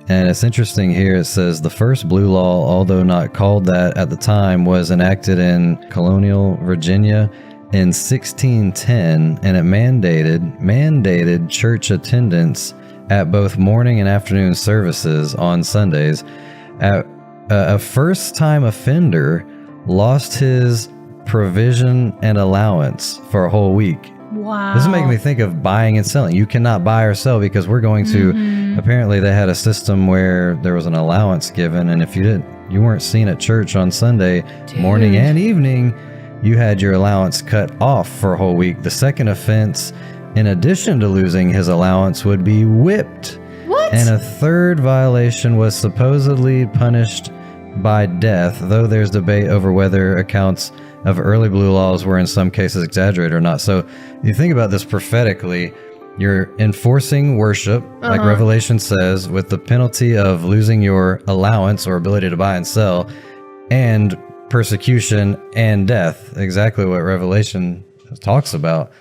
And it's interesting here, it says the first blue law, although not called that at the time, was enacted in colonial Virginia in 1610, and it mandated church attendance at both morning and afternoon services on Sundays. A first-time offender lost his provision and allowance for a whole week. Wow. This is making me think of buying and selling. You cannot buy or sell because we're going to, apparently they had a system where there was an allowance given, and if you weren't seen at church on Sunday morning and evening, you had your allowance cut off for a whole week. The second offense, in addition to losing his allowance, would be whipped. What? And a third violation was supposedly punished by death, though there's debate over whether accounts of early blue laws were in some cases exaggerated or not. So you think about this prophetically, you're enforcing worship, like Revelation says, with the penalty of losing your allowance or ability to buy and sell, and persecution and death, exactly what Revelation talks about.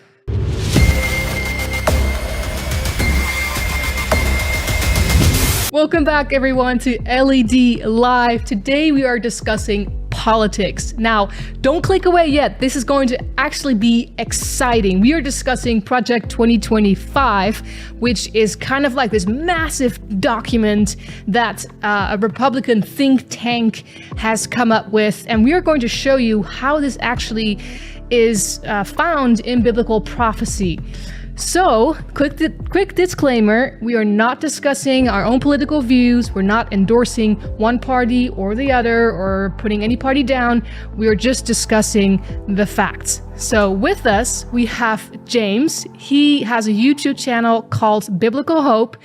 Welcome back, everyone, to LED Live. Today we are discussing politics. Now, don't click away yet. This is going to actually be exciting. We are discussing Project 2025, which is kind of like this massive document that a Republican think tank has come up with. And we are going to show you how this actually is found in biblical prophecy. So, quick disclaimer, we are not discussing our own political views, we're not endorsing one party or the other, or putting any party down, we are just discussing the facts. So with us, we have James. He has a YouTube channel called Biblical Hope,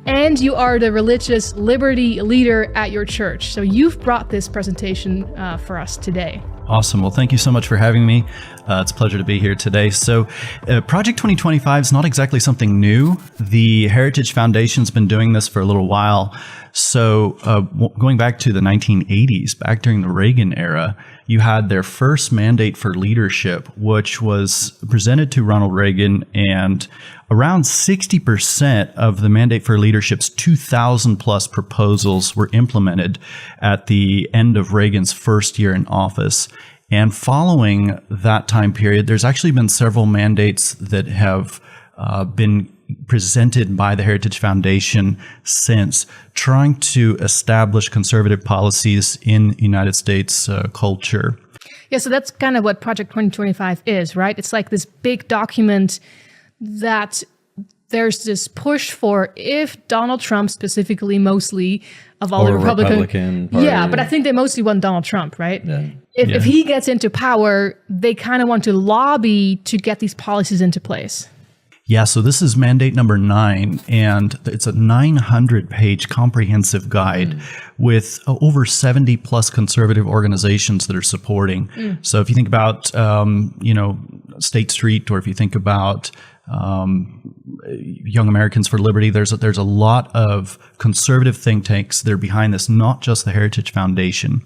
and you are the religious liberty leader at your church. So you've brought this presentation for us today. Awesome. Well, thank you so much for having me. It's a pleasure to be here today. So Project 2025 is not exactly something new. The Heritage Foundation's been doing this for a little while. So going back to the 1980s, back during the Reagan era, you had their first mandate for leadership, which was presented to Ronald Reagan, and around 60% of the mandate for leadership's 2,000 plus proposals were implemented at the end of Reagan's first year in office. And following that time period, there's actually been several mandates that have been presented by the Heritage Foundation since, trying to establish conservative policies in United States culture. Yeah, so that's kind of what Project 2025 is, right? It's like this big document that there's this push for, if Donald Trump specifically, mostly of all the Republican Party. Yeah, but I think they mostly want Donald Trump, right? Yeah. If he gets into power, they kind of want to lobby to get these policies into place. Yeah, so this is mandate number 9, and it's a 900-page comprehensive guide with over 70 plus conservative organizations that are supporting. So if you think about, State Street, or if you think about Young Americans for Liberty, there's a lot of conservative think tanks that are behind this, not just the Heritage Foundation.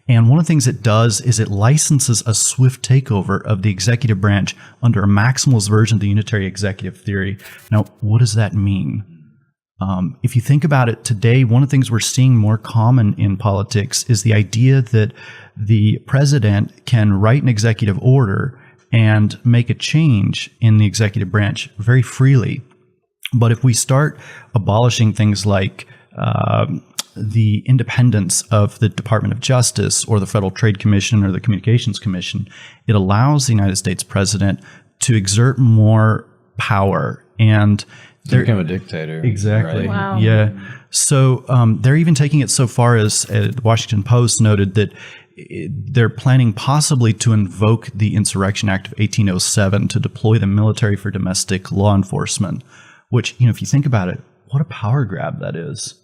And one of the things it does is it licenses a swift takeover of the executive branch under a maximalist version of the unitary executive theory. Now, what does that mean? If you think about it today, one of the things we're seeing more common in politics is the idea that the president can write an executive order and make a change in the executive branch very freely. But if we start abolishing things like the independence of the Department of Justice or the Federal Trade Commission or the Communications Commission, it allows the United States president to exert more power, and they're become a dictator. Exactly. Right? Wow. Yeah. So they're even taking it so far as the Washington Post noted that they're planning possibly to invoke the Insurrection Act of 1807 to deploy the military for domestic law enforcement, which, if you think about it, what a power grab that is.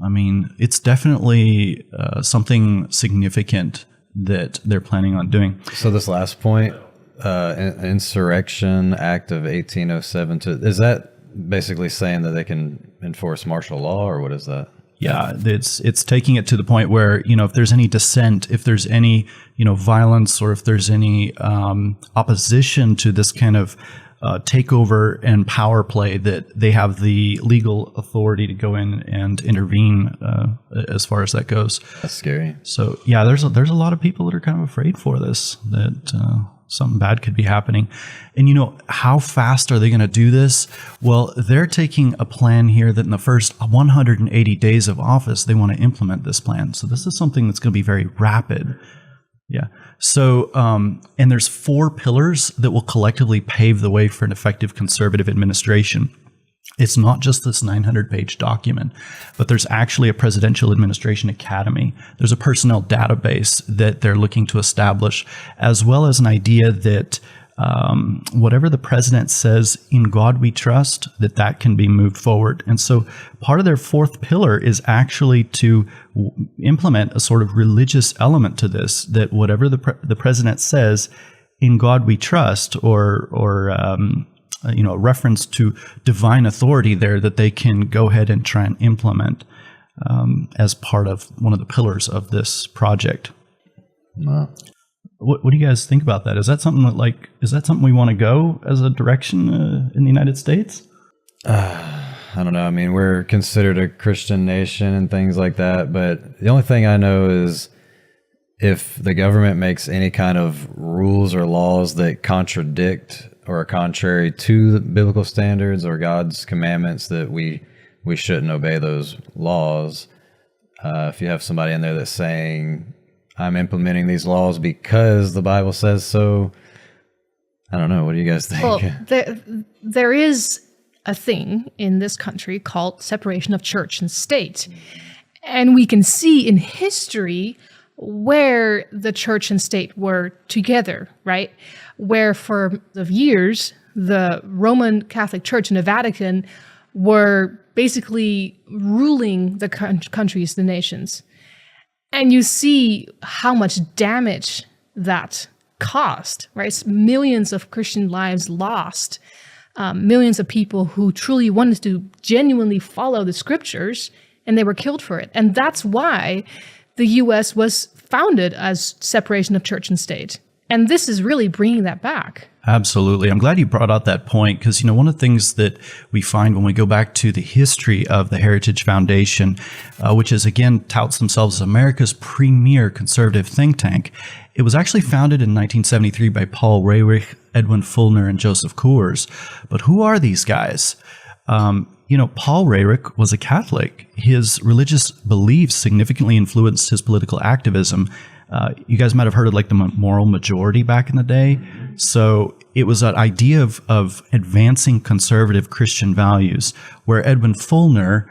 I mean, it's definitely something significant that they're planning on doing. So this last point, Insurrection Act of 1807, is that basically saying that they can enforce martial law, or what is that? Yeah, it's taking it to the point where, if there's any dissent, if there's any, violence, or if there's any opposition to this kind of takeover and power play that they have the legal authority to go in and intervene as far as that goes. That's scary. So yeah, there's a lot of people that are kind of afraid for this, that something bad could be happening. And how fast are they going to do this? Well, they're taking a plan here that in the first 180 days of office, they want to implement this plan. So this is something that's going to be very rapid. Yeah. So, and there's 4 pillars that will collectively pave the way for an effective conservative administration. It's not just this 900-page document, but there's actually a presidential administration academy. There's a personnel database that they're looking to establish, as well as an idea that whatever the president says, in God we trust, that can be moved forward. And so part of their 4th pillar is actually to implement a sort of religious element to this, that whatever the president says, in God we trust, or a reference to divine authority there, that they can go ahead and try and implement as part of one of the pillars of this project. Wow. What do you guys think about that? Is that something we want to go as a direction in the United States? I don't know. I mean, we're considered a Christian nation and things like that, but the only thing I know is if the government makes any kind of rules or laws that contradict or are contrary to the biblical standards or God's commandments, that we shouldn't obey those laws. If you have somebody in there that's saying, I'm implementing these laws because the Bible says so, I don't know. What do you guys think? Well, there is a thing in this country called separation of church and state. And we can see in history where the church and state were together, right? Where for years, the Roman Catholic Church and the Vatican were basically ruling the countries, the nations. And you see how much damage that caused, right? It's millions of Christian lives lost, millions of people who truly wanted to genuinely follow the scriptures, and they were killed for it. And that's why the U.S. was founded as separation of church and state. And this is really bringing that back. Absolutely. I'm glad you brought out that point, because, one of the things that we find when we go back to the history of the Heritage Foundation, which is, again, touts themselves as America's premier conservative think tank, it was actually founded in 1973 by Paul Rehrig, Edwin Fulner, and Joseph Coors. But who are these guys? Paul Rehrig was a Catholic. His religious beliefs significantly influenced his political activism. You guys might have heard of the moral majority back in the day. So it was an idea of advancing conservative Christian values, where Edwin Fulner,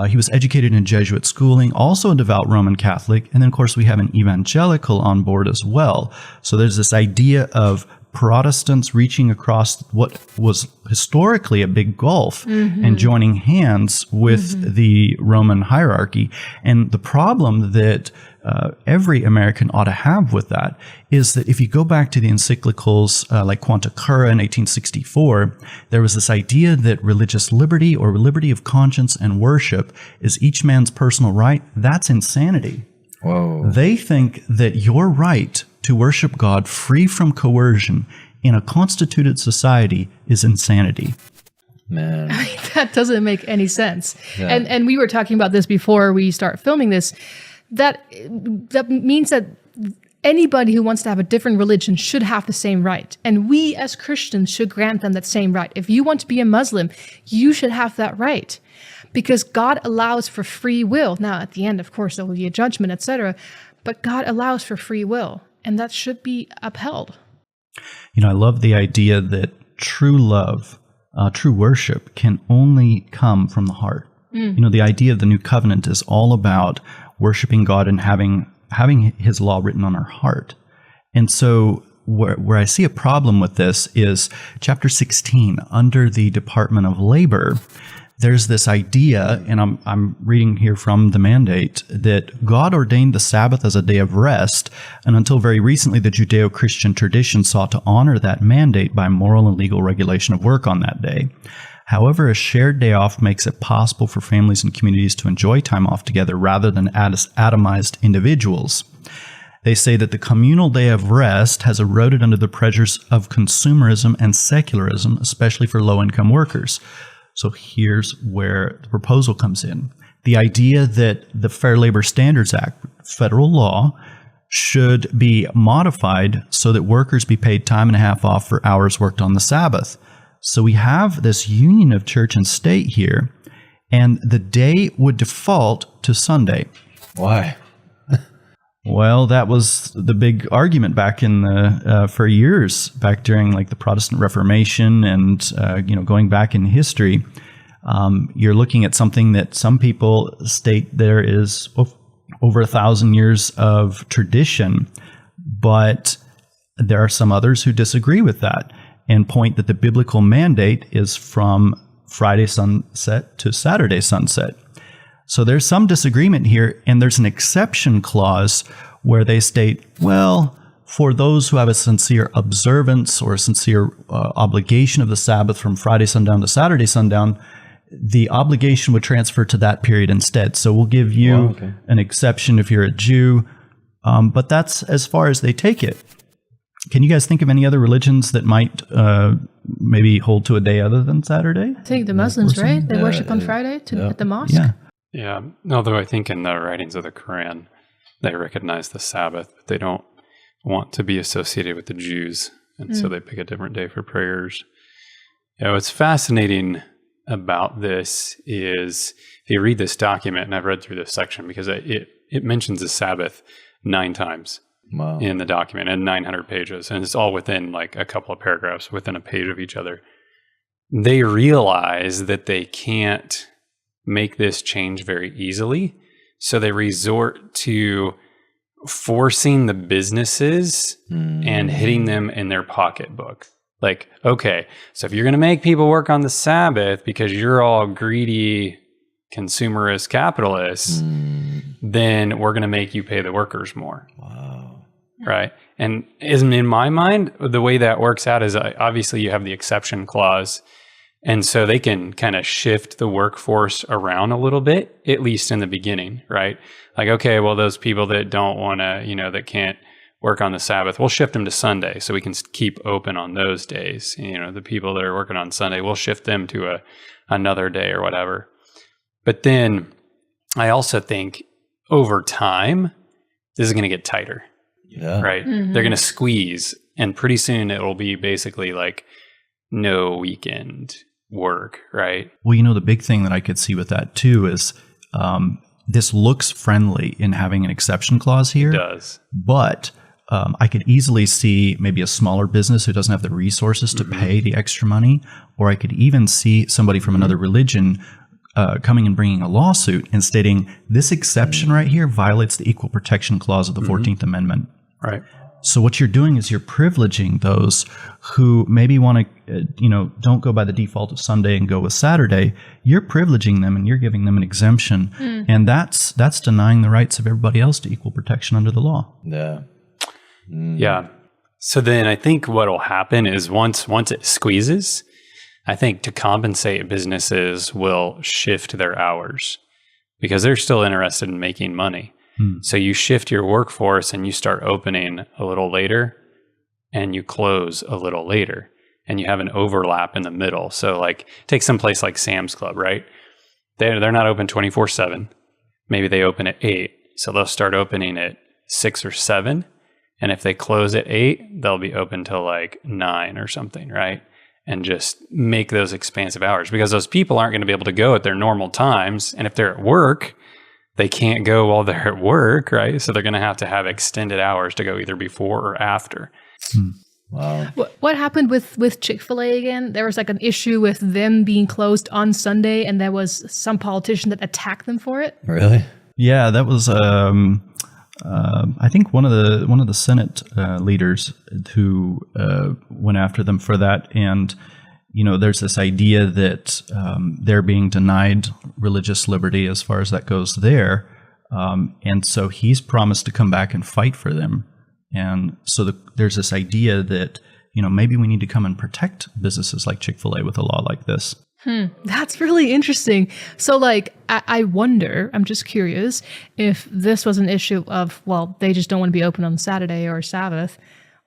he was educated in Jesuit schooling, also a devout Roman Catholic. And then, of course, we have an evangelical on board as well. So there's this idea of Protestants reaching across what was historically a big gulf and joining hands with the Roman hierarchy. And the problem that every American ought to have with that is that if you go back to the encyclicals like Quanta Cura in 1864, there was this idea that religious liberty or liberty of conscience and worship is each man's personal right. That's insanity. Whoa. They think that your right to worship God free from coercion in a constituted society is insanity. Man. That doesn't make any sense. Yeah. And we were talking about this before we start filming this. That means that anybody who wants to have a different religion should have the same right. And we as Christians should grant them that same right. If you want to be a Muslim, you should have that right. Because God allows for free will. Now, at the end, of course, there will be a judgment, etc. But God allows for free will. And that should be upheld. I love the idea that true love, true worship can only come from the heart. The idea of the new covenant is all about worshiping God and having his law written on our heart. And so where I see a problem with this is chapter 16, under the Department of Labor. There's this idea, and I'm reading here from the mandate, that God ordained the Sabbath as a day of rest, and until very recently, the Judeo-Christian tradition sought to honor that mandate by moral and legal regulation of work on that day. However, a shared day off makes it possible for families and communities to enjoy time off together rather than atomized individuals. They say that the communal day of rest has eroded under the pressures of consumerism and secularism, especially for low-income workers. So here's where the proposal comes in. The idea that the Fair Labor Standards Act, federal law, should be modified so that workers be paid time and a half off for hours worked on the Sabbath. So we have this union of church and state here, and the day would default to Sunday. Why? Well, that was the big argument back in the for years, back during like the Protestant Reformation and going back in history. You're looking at something that some people state there is over 1,000 years of tradition, but there are some others who disagree with that and point that the biblical mandate is from Friday sunset to Saturday sunset. So there's some disagreement here, and there's an exception clause where they state, well, for those who have a sincere observance or a sincere obligation of the Sabbath from Friday sundown to Saturday sundown, the obligation would transfer to that period instead. So we'll give you an exception if you're a Jew, but that's as far as they take it. Can you guys think of any other religions that might maybe hold to a day other than Saturday? I think the Muslims, right? They worship on Friday at the mosque. Yeah. Although I think in the writings of the Quran, they recognize the Sabbath, but they don't want to be associated with the Jews. And so they pick a different day for prayers. What's fascinating about this is if you read this document, and I've read through this section because it mentions the Sabbath 9 times in the document and 900 pages. And it's all within like a couple of paragraphs within a page of each other. They realize that they can't make this change very easily. So they resort to forcing the businesses and hitting them in their pocketbook. Like, okay, so if you're going to make people work on the Sabbath because you're all greedy, consumerist capitalists, then we're going to make you pay the workers more. Wow. Right? And isn't in my mind, the way that works out is obviously you have the exception clause. And so they can kind of shift the workforce around a little bit, at least in the beginning, right? Like, okay, well, those people that don't want to, that can't work on the Sabbath, we'll shift them to Sunday so we can keep open on those days. The people that are working on Sunday, we'll shift them to another day or whatever. But then I also think over time, this is going to get tighter, right? Mm-hmm. They're going to squeeze, and pretty soon it will be basically like no weekend work, right? Well, the big thing that I could see with that too is this looks friendly in having an exception clause here. It does. But I could easily see maybe a smaller business who doesn't have the resources to pay the extra money, or I could even see somebody from another religion coming and bringing a lawsuit and stating this exception right here violates the Equal Protection Clause of the 14th Amendment. Right. So what you're doing is you're privileging those who maybe want to, don't go by the default of Sunday and go with Saturday. You're privileging them and you're giving them an exemption. And that's denying the rights of everybody else to equal protection under the law. Yeah. Yeah. So then I think what will happen is once it squeezes, I think to compensate, businesses will shift their hours because they're still interested in making money. So you shift your workforce and you start opening a little later and you close a little later and you have an overlap in the middle. So like take some place like Sam's Club, right? They're not open 24/7. Maybe they open at 8. So they'll start opening at 6 or 7. And if they close at 8, they'll be open till like 9 or something, right? And just make those expansive hours because those people aren't going to be able to go at their normal times. And if they're at work, they can't go while they're at work, right? So they're going to have extended hours to go either before or after. Wow. What happened with Chick-fil-A again? There was like an issue with them being closed on Sunday, and there was some politician that attacked them for it. Really? Yeah, that was I think one of the Senate leaders who went after them for that. And there's this idea that they're being denied religious liberty as far as that goes there. And so he's promised to come back and fight for them. And so there's this idea that, maybe we need to come and protect businesses like Chick-fil-A with a law like this. That's really interesting. So, like, I wonder, I'm just curious, if this was an issue of, well, they just don't want to be open on Saturday or Sabbath,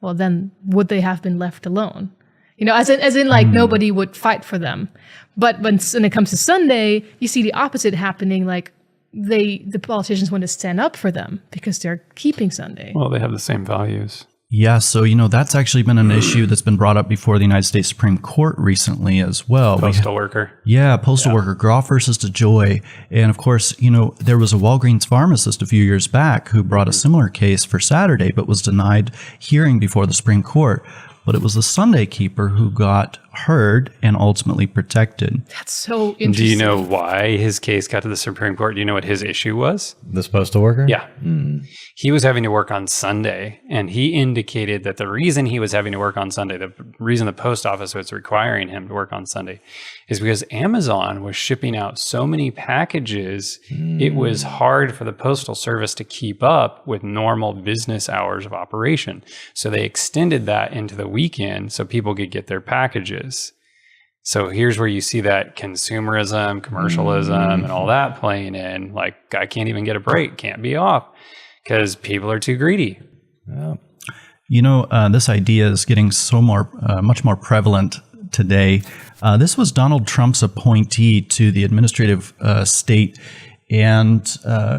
well, then would they have been left alone? You know, as in like, nobody would fight for them. But when it comes to Sunday, you see the opposite happening, like, the politicians want to stand up for them because they're keeping Sunday. Well, they have the same values. Yeah, so, that's actually been an issue that's been brought up before the United States Supreme Court recently as well. Postal worker. Yeah, postal worker, Groff versus DeJoy. And of course, there was a Walgreens pharmacist a few years back who brought a similar case for Saturday, but was denied hearing before the Supreme Court. But it was the Sunday keeper who got heard and ultimately protected. That's so interesting. Do you know why his case got to the Supreme Court? Do you know what his issue was? This postal worker? Yeah. He was having to work on Sunday, and he indicated that the reason he was having to work on Sunday, the reason the post office was requiring him to work on Sunday, is because Amazon was shipping out so many packages, it was hard for the Postal Service to keep up with normal business hours of operation. So they extended that into the weekend so people could get their packages. So here's where you see that consumerism, commercialism, and all that playing in. Like, I can't even get a break, can't be off, because people are too greedy. Yeah. This idea is getting much more prevalent today. This was Donald Trump's appointee to the administrative state. And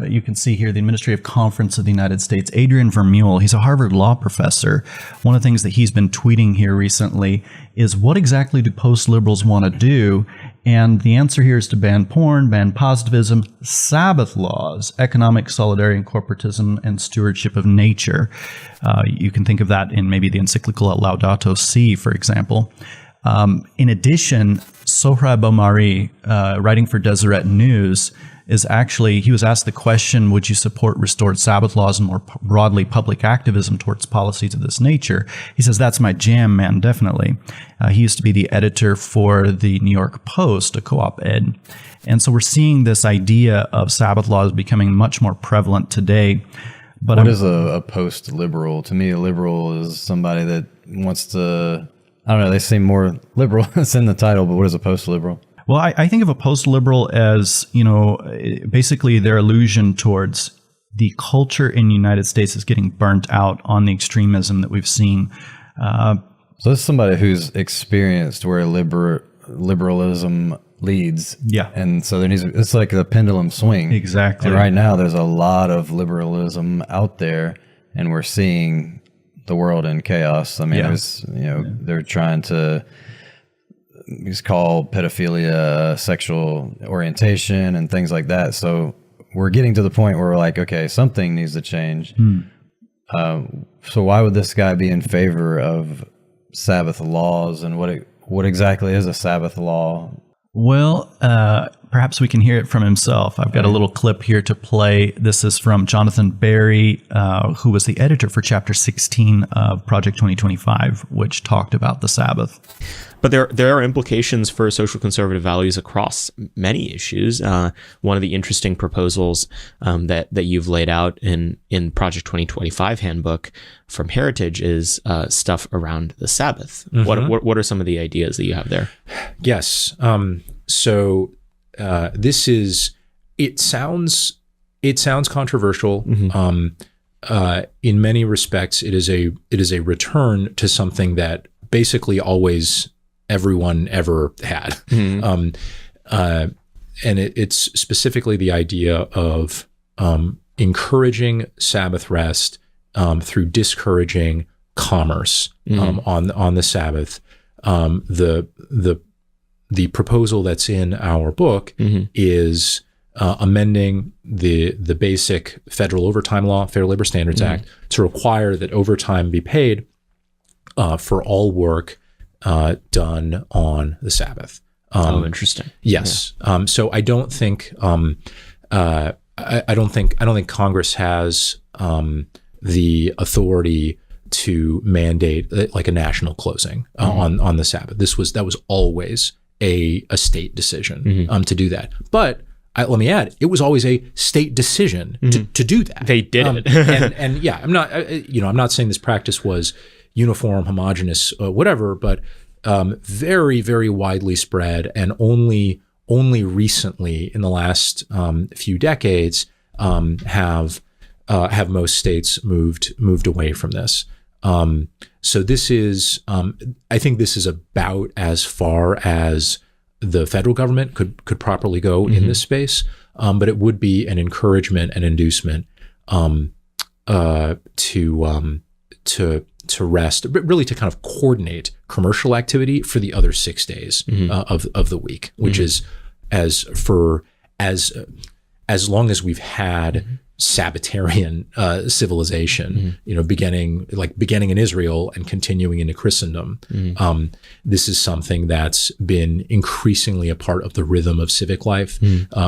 you can see here the Administrative Conference of the United States, Adrian Vermeule. He's a Harvard law professor. One of the things that he's been tweeting here recently is, what exactly do post-liberals want to do? And the answer here is to ban porn, ban positivism, Sabbath laws, economic solidarity and corporatism, and stewardship of nature. You can think of that in maybe the encyclical Laudato Si, for example. In addition, Sohrab Omari, writing for Deseret News, he was asked the question, would you support restored Sabbath laws and more broadly public activism towards policies of this nature? He says, that's my jam, man, definitely. He used to be the editor for the New York Post, a co-op ed. And so we're seeing this idea of Sabbath laws becoming much more prevalent today. But what is a post-liberal? To me, a liberal is somebody that wants to, I don't know, they seem more liberal. It's in the title, but what is a post-liberal? Well, I think of a post-liberal as, basically their allusion towards the culture in the United States is getting burnt out on the extremism that we've seen. So this is somebody who's experienced where liberalism leads. Yeah. And so it's like the pendulum swing. Exactly. And right now there's a lot of liberalism out there, and we're seeing the world in chaos. I mean, they're trying to... It's called pedophilia, sexual orientation, and things like that. So we're getting to the point where we're like, okay, something needs to change. So why would this guy be in favor of Sabbath laws, and what exactly is a Sabbath law? Well, perhaps we can hear it from himself. I've got a little clip here to play. This is from Jonathan Berry, who was the editor for Chapter 16 of Project 2025, which talked about the Sabbath. But there are implications for social conservative values across many issues. One of the interesting proposals that you've laid out in Project 2025 handbook from Heritage is stuff around the Sabbath. Mm-hmm. What are some of the ideas that you have there? Yes. So this is, it sounds controversial. Mm-hmm. In many respects, it is a return to something that basically always everyone ever had. Mm-hmm. And it's specifically the idea of encouraging Sabbath rest through discouraging commerce on the Sabbath. The proposal that's in our book is amending the basic federal overtime law, Fair Labor Standards Act, to require that overtime be paid for all work done on the Sabbath. Interesting. Yes. Yeah. So I don't think I don't think Congress has the authority to mandate like a national closing on the Sabbath. That was always a state decision to do that. But let me add, it was always a state decision to do that. They did it. and yeah, I'm not saying this practice was uniform, homogenous, whatever, but very, very widely spread, and only recently in the last few decades have most states moved away from this. So this is, I think this is about as far as the federal government could properly go in this space. But it would be an encouragement and inducement to rest, but really to kind of coordinate commercial activity for the other 6 days of the week, which is as long as we've had Sabbatarian civilization, beginning in Israel and continuing into Christendom. This is something that's been increasingly a part of the rhythm of civic life.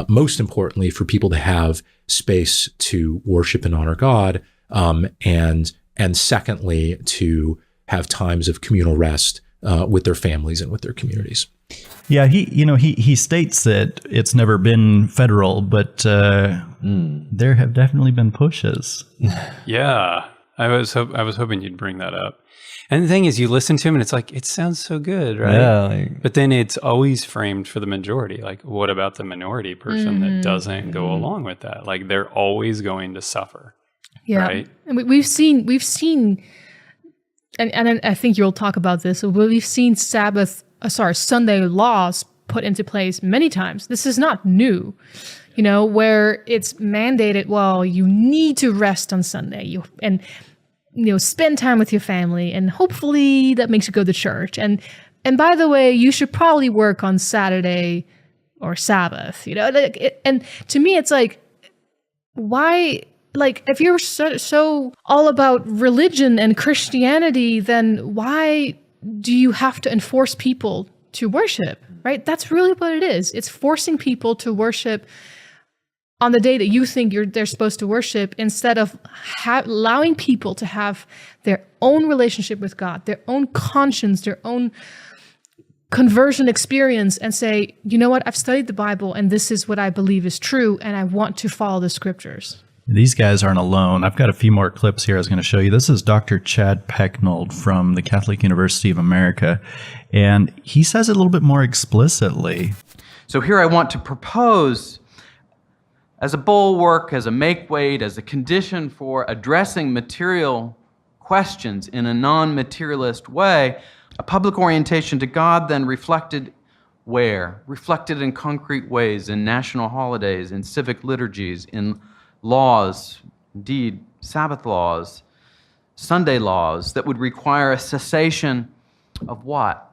Most importantly, for people to have space to worship and honor God, and secondly, to have times of communal rest with their families and with their communities. Yeah, he states that it's never been federal, but there have definitely been pushes. Yeah, I was hoping you'd bring that up. And the thing is, you listen to him and it's like, it sounds so good, right? Yeah. But then it's always framed for the majority. Like, what about the minority person that doesn't go along with that? Like, they're always going to suffer. Yeah. Right? And we've seen, and I think you'll talk about this, but we've seen Sunday laws put into place many times. This is not new, where it's mandated, well, you need to rest on Sunday, spend time with your family, and hopefully that makes you go to church. And by the way, you should probably work on Saturday or Sabbath, and to me, it's like, why? Like, if you're so all about religion and Christianity, then why do you have to enforce people to worship, right? That's really what it is. It's forcing people to worship on the day that you think they're supposed to worship, instead of allowing people to have their own relationship with God, their own conscience, their own conversion experience, and say, you know what, I've studied the Bible and this is what I believe is true, and I want to follow the scriptures. These guys aren't alone. I've got a few more clips here I was going to show you. This is Dr. Chad Pecknold from the Catholic University of America, and he says it a little bit more explicitly. So here I want to propose, as a bulwark, as a make-weight, as a condition for addressing material questions in a non-materialist way, a public orientation to God then reflected where? Reflected in concrete ways, in national holidays, in civic liturgies, in laws, indeed, Sabbath laws, Sunday laws, that would require a cessation of what?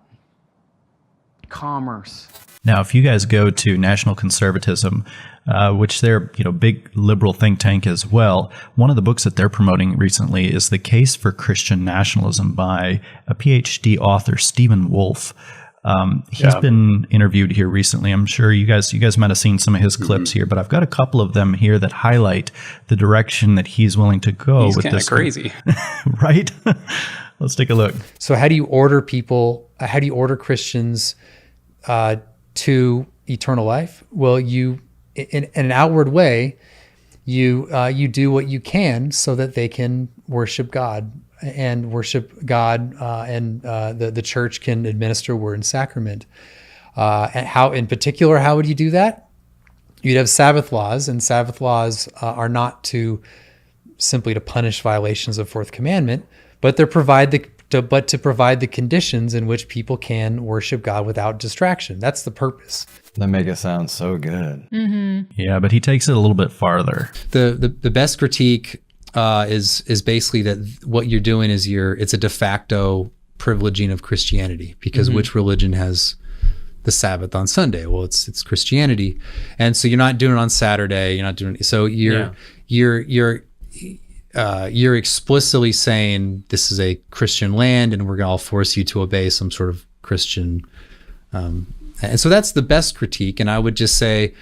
Commerce. Now, if you guys go to National Conservatism, which they're big liberal think tank as well, one of the books that they're promoting recently is The Case for Christian Nationalism by a PhD author, Stephen Wolfe. He's been interviewed here recently. I'm sure you guys might have seen some of his clips here, but I've got a couple of them here that highlight the direction that he's willing to go with this. He's kind of crazy. Right? Let's take a look. So how do you order people, how do you order Christians to eternal life? Well, you, in an outward way, you do what you can so that they can worship God. And the church can administer word and sacrament. And how, in particular, how would you do that? You'd have Sabbath laws, and Sabbath laws are not simply to punish violations of Fourth Commandment, but to provide the conditions in which people can worship God without distraction. That's the purpose. That make it sound so good. Mm-hmm. Yeah, but he takes it a little bit farther. The best critique is basically that what you're doing is it's a de facto privileging of Christianity, because which religion has the Sabbath on Sunday? Well, it's Christianity, and so you're not doing it on Saturday. You're not doing it. So you're explicitly saying this is a Christian land, and we're going to all force you to obey some sort of Christian. And so that's the best critique, and I would just say.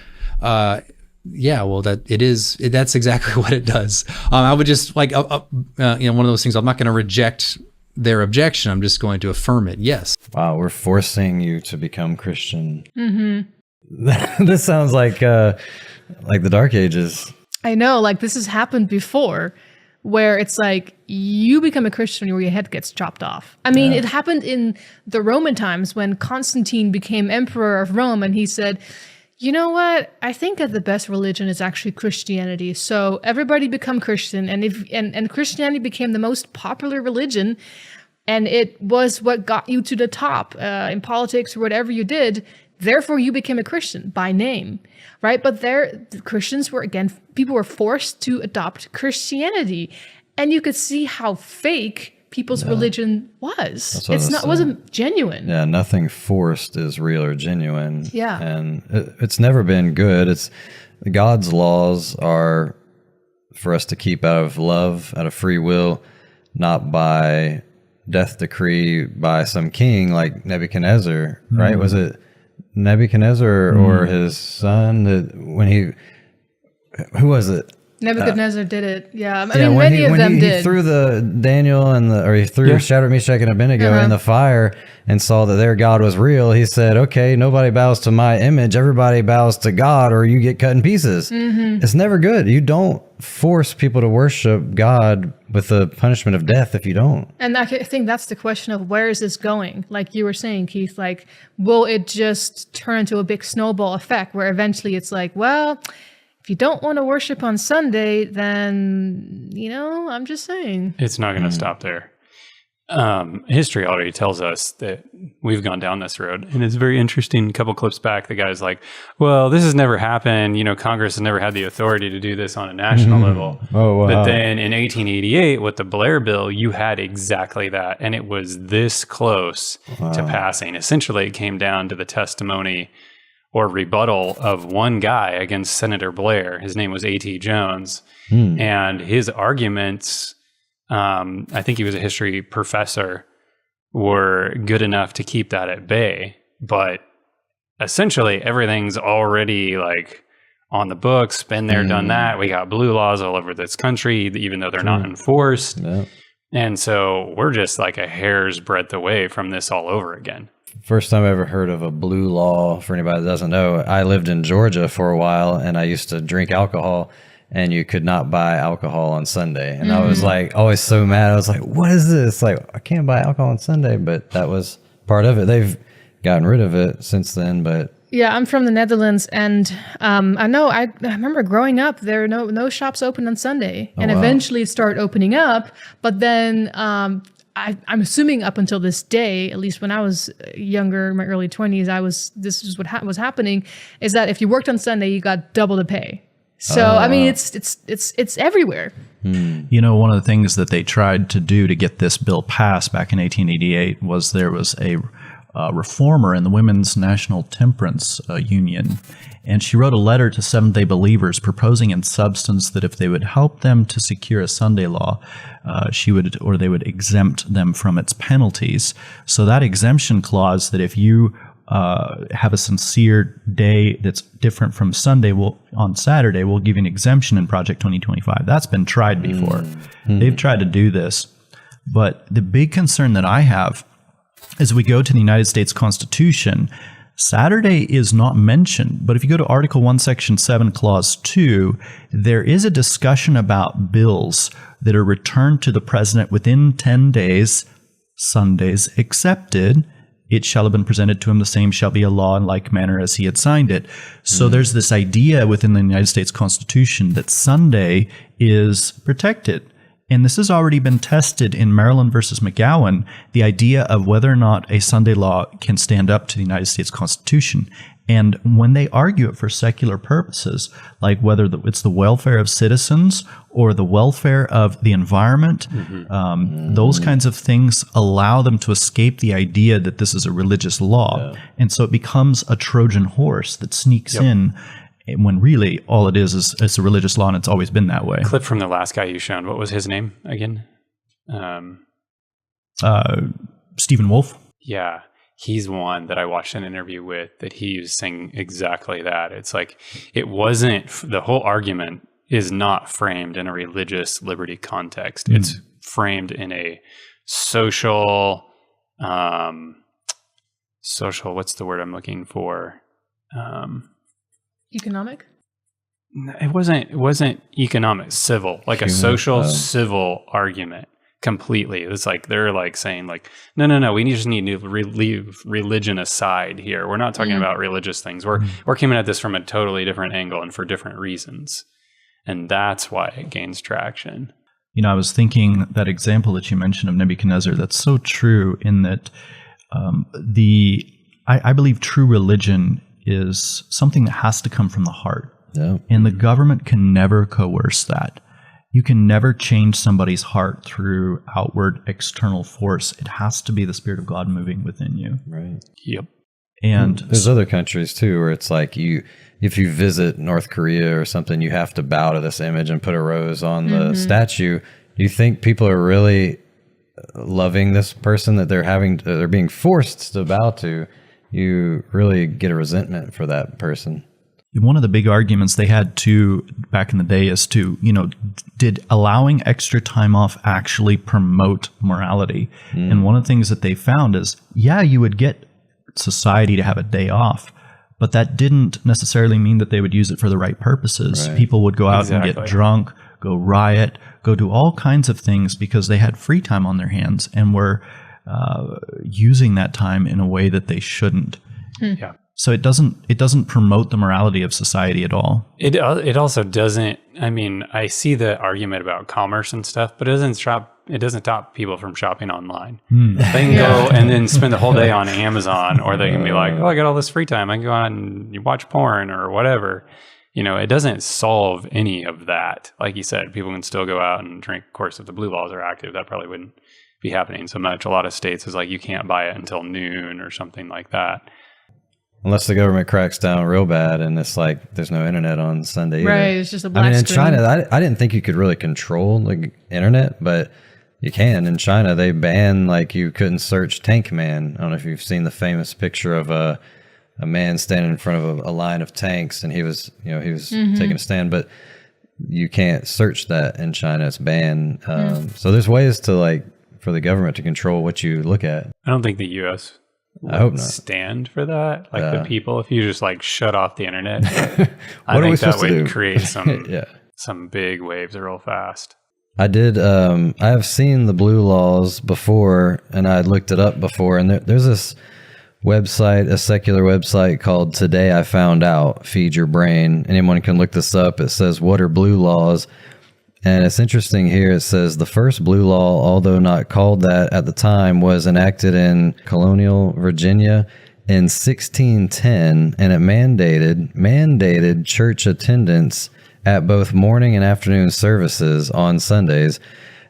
That's exactly what it does. I would just one of those things, I'm not going to reject their objection. I'm just going to affirm it. Yes. Wow. We're forcing you to become Christian. Mm-hmm. This sounds like the Dark Ages. I know, like this has happened before where it's like you become a Christian or your head gets chopped off. I mean, it happened in the Roman times when Constantine became emperor of Rome, and he said, you know what? I think that the best religion is actually Christianity. So everybody become Christian, and Christianity became the most popular religion, and it was what got you to the top in politics or whatever you did. Therefore, you became a Christian by name, right? But the Christians were, again, people were forced to adopt Christianity. And you could see how fake people's religion was. It wasn't genuine. Yeah, nothing forced is real or genuine. Yeah. And it's never been good. It's God's laws are for us to keep out of love, out of free will, not by death decree by some king like Nebuchadnezzar, right? Was it Nebuchadnezzar or his son that who was it? Nebuchadnezzar did it. Yeah. I Yeah, mean, many of them he did. threw the Daniel he threw Shadrach, Meshach, and Abednego in the fire and saw that their God was real. He said, okay, nobody bows to my image. Everybody bows to God or you get cut in pieces. It's never good. You don't force people to worship God with the punishment of death if you don't. And I think that's the question of where is this going? Like you were saying, Keith, like, will it just turn into a big snowball effect where eventually it's like, well, if you don't want to worship on Sunday, then, I'm just saying. It's not going to stop there. History already tells us that we've gone down this road. And it's very interesting. A couple clips back, the guy's like, well, this has never happened. Congress has never had the authority to do this on a national level. Oh, wow. But then in 1888, with the Blair Bill, you had exactly that. And it was this close to passing. Essentially, it came down to the testimony or rebuttal of one guy against Senator Blair. His name was A.T. Jones. And his arguments, I think he was a history professor, were good enough to keep that at bay. But essentially, everything's already like on the books, been there, done that. We got blue laws all over this country, even though they're not enforced. Yeah. And so we're just like a hair's breadth away from this all over again. First time I ever heard of a blue law, for anybody that doesn't know, I lived in Georgia for a while and I used to drink alcohol and you could not buy alcohol on Sunday. And I was like, always so mad. I was like, what is this? Like, I can't buy alcohol on Sunday, but that was part of it. They've gotten rid of it since then, but. Yeah, I'm from the Netherlands, and I remember growing up, there were no shops open on Sunday, and eventually it started opening up. But then I'm assuming up until this day, at least when I was younger, in my early 20s, this is what was happening, is that if you worked on Sunday, you got double the pay. So I mean, it's everywhere. One of the things that they tried to do to get this bill passed back in 1888 was there was a reformer in the Women's National Temperance Union, and she wrote a letter to Seventh-day believers proposing in substance that if they would help them to secure a Sunday law, they would exempt them from its penalties. So that exemption clause that if you have a sincere day that's different from Sunday, on Saturday, we'll give you an exemption in Project 2025. That's been tried before. They've tried to do this. But the big concern that I have as we go to the United States Constitution, Saturday is not mentioned, but if you go to Article 1, Section 7, Clause 2, there is a discussion about bills that are returned to the president within 10 days, Sundays excepted. It shall have been presented to him, the same shall be a law in like manner as he had signed it. So there's this idea within the United States Constitution that Sunday is protected. And this has already been tested in Maryland versus McGowan, the idea of whether or not a Sunday law can stand up to the United States Constitution. And when they argue it for secular purposes, like whether it's the welfare of citizens or the welfare of the environment, those kinds of things allow them to escape the idea that this is a religious law. Yeah. And so it becomes a Trojan horse that sneaks in when really all it is a religious law, and it's always been that way. Clip from the last guy you shown. What was his name again? Stephen Wolfe. Yeah. He's one that I watched an interview with that he was saying exactly that. It's like, it wasn't, the whole argument is not framed in a religious liberty context. It's framed in a social, what's the word I'm looking for? Economic? It wasn't economic, civil, like a social civil argument completely. It's like they're like saying like, no, we just need to leave religion aside here. We're not talking about religious things. We're coming at this from a totally different angle and for different reasons. And that's why it gains traction. You know, I was thinking that example that you mentioned of Nebuchadnezzar, that's so true in that I believe true religion is something that has to come from the heart. Yeah. And the government can never coerce that. You can never change somebody's heart through outward external force. It has to be the Spirit of God moving within you. Right. Yep. And there's other countries too where it's like if you visit North Korea or something, you have to bow to this image and put a rose on the statue. Do you think people are really loving this person that they're being forced to bow to? You really get a resentment for that person. One of the big arguments they had back in the day is did allowing extra time off actually promote morality? And one of the things that they found is, you would get society to have a day off, but that didn't necessarily mean that they would use it for the right purposes. Right. People would go out and get drunk, go riot, go do all kinds of things because they had free time on their hands and were using that time in a way that they shouldn't. Yeah. So it doesn't promote the morality of society at all. It also doesn't. I mean, I see the argument about commerce and stuff, but it doesn't stop people from shopping online. They can go and then spend the whole day on Amazon, or they can be like, I got all this free time. I can go out and watch porn or whatever. It doesn't solve any of that. Like you said, people can still go out and drink. Of course, if the blue laws are active, that probably wouldn't be happening so much. A lot of states is like you can't buy it until noon or something like that. Unless the government cracks down real bad and it's like there's no internet on Sunday either. Right, it's just a black in screen. China, I didn't think you could really control the internet, but you can. In China, they ban, you couldn't search Tank Man. I don't know if you've seen the famous picture of a man standing in front of a line of tanks, and he was taking a stand, but you can't search that in China. It's banned. So there's ways to for the government to control what you look at. I don't think the U.S. I hope not stand for that. The people, if you just shut off the internet, I think that would create some big waves real fast. I did. I have seen the blue laws before, and I had looked it up before. And there's this website, a secular website called Today I Found Out. Feed Your Brain. Anyone can look this up. It says, "What are blue laws?" And it's interesting here. It says the first blue law, although not called that at the time, was enacted in colonial Virginia in 1610, and it mandated church attendance at both morning and afternoon services on Sundays.